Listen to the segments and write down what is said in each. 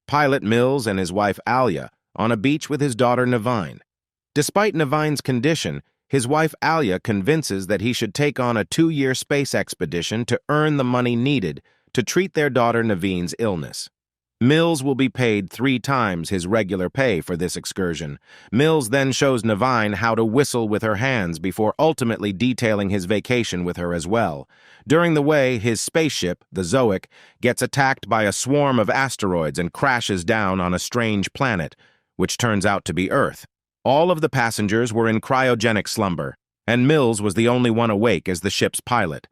pilot Mills and his wife Alia on a beach with his daughter Navine. Despite Navine's condition, his wife Alia convinces that he should take on a 2-year space expedition to earn the money needed to treat their daughter Navine's illness. Mills will be paid 3 times his regular pay for this excursion. Mills then shows Navine how to whistle with her hands before ultimately detailing his vacation with her as well. During the way, his spaceship, the Zoic, gets attacked by a swarm of asteroids and crashes down on a strange planet, which turns out to be Earth. All of the passengers were in cryogenic slumber, and Mills was the only one awake as the ship's pilot.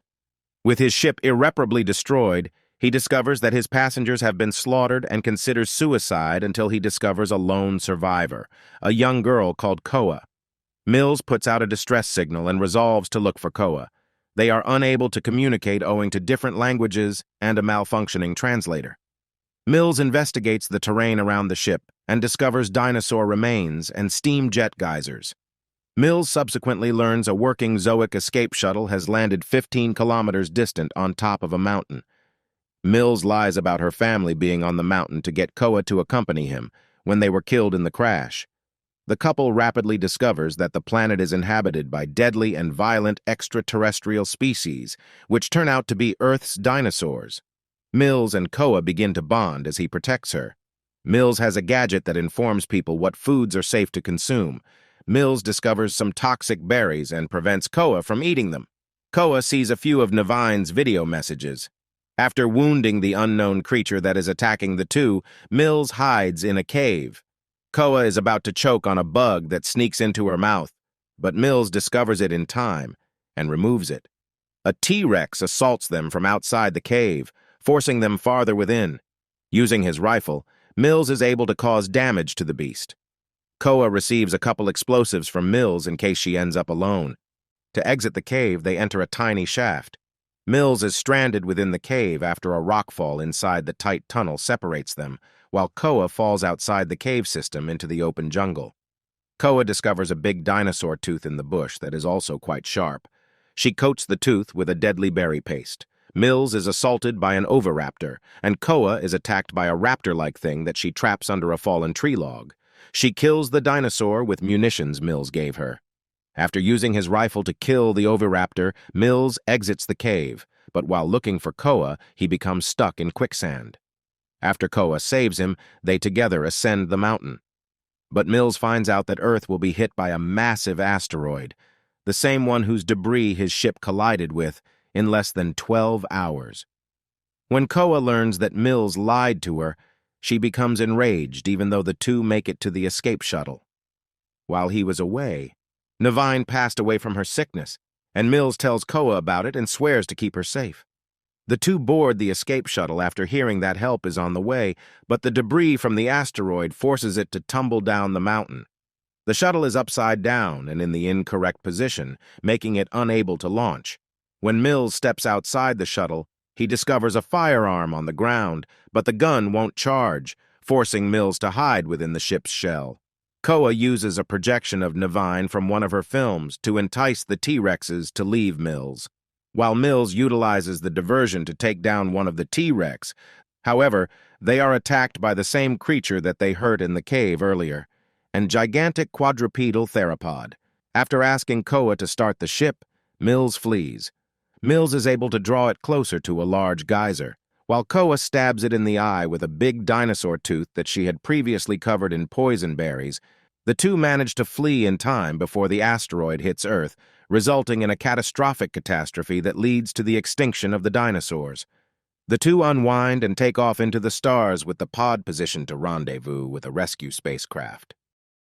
With his ship irreparably destroyed, he discovers that his passengers have been slaughtered and considers suicide until he discovers a lone survivor, a young girl called Koa. Mills puts out a distress signal and resolves to look for Koa. They are unable to communicate owing to different languages and a malfunctioning translator. Mills investigates the terrain around the ship and discovers dinosaur remains and steam jet geysers. Mills subsequently learns a working Zoic escape shuttle has landed 15 kilometers distant on top of a mountain. Mills lies about her family being on the mountain to get Koa to accompany him when they were killed in the crash. The couple rapidly discovers that the planet is inhabited by deadly and violent extraterrestrial species, which turn out to be Earth's dinosaurs. Mills and Koa begin to bond as he protects her. Mills has a gadget that informs people what foods are safe to consume. Mills discovers some toxic berries and prevents Koa from eating them. Koa sees a few of Navine's video messages. After wounding the unknown creature that is attacking the two, Mills hides in a cave. Koa is about to choke on a bug that sneaks into her mouth, but Mills discovers it in time and removes it. A T-Rex assaults them from outside the cave, forcing them farther within. Using his rifle, Mills is able to cause damage to the beast. Koa receives a couple explosives from Mills in case she ends up alone. To exit the cave, they enter a tiny shaft. Mills is stranded within the cave after a rockfall inside the tight tunnel separates them, while Koa falls outside the cave system into the open jungle. Koa discovers a big dinosaur tooth in the bush that is also quite sharp. She coats the tooth with a deadly berry paste. Mills is assaulted by an oviraptor, and Koa is attacked by a raptor-like thing that she traps under a fallen tree log. She kills the dinosaur with munitions Mills gave her. After using his rifle to kill the oviraptor, Mills exits the cave, but while looking for Koa, he becomes stuck in quicksand. After Koa saves him, they together ascend the mountain. But Mills finds out that Earth will be hit by a massive asteroid, the same one whose debris his ship collided with, in less than 12 hours. When Koa learns that Mills lied to her, she becomes enraged even though the two make it to the escape shuttle. While he was away, Navine passed away from her sickness, and Mills tells Koa about it and swears to keep her safe. The two board the escape shuttle after hearing that help is on the way, but the debris from the asteroid forces it to tumble down the mountain. The shuttle is upside down and in the incorrect position, making it unable to launch. When Mills steps outside the shuttle, he discovers a firearm on the ground, but the gun won't charge, forcing Mills to hide within the ship's shell. Koa uses a projection of Navine from one of her films to entice the T-Rexes to leave Mills, while Mills utilizes the diversion to take down one of the T-Rex. However, they are attacked by the same creature that they hurt in the cave earlier, a gigantic quadrupedal theropod. After asking Koa to start the ship, Mills flees. Mills is able to draw it closer to a large geyser, while Koa stabs it in the eye with a big dinosaur tooth that she had previously covered in poison berries. The two manage to flee in time before the asteroid hits Earth, resulting in a catastrophic catastrophe that leads to the extinction of the dinosaurs. The two unwind and take off into the stars with the pod positioned to rendezvous with a rescue spacecraft.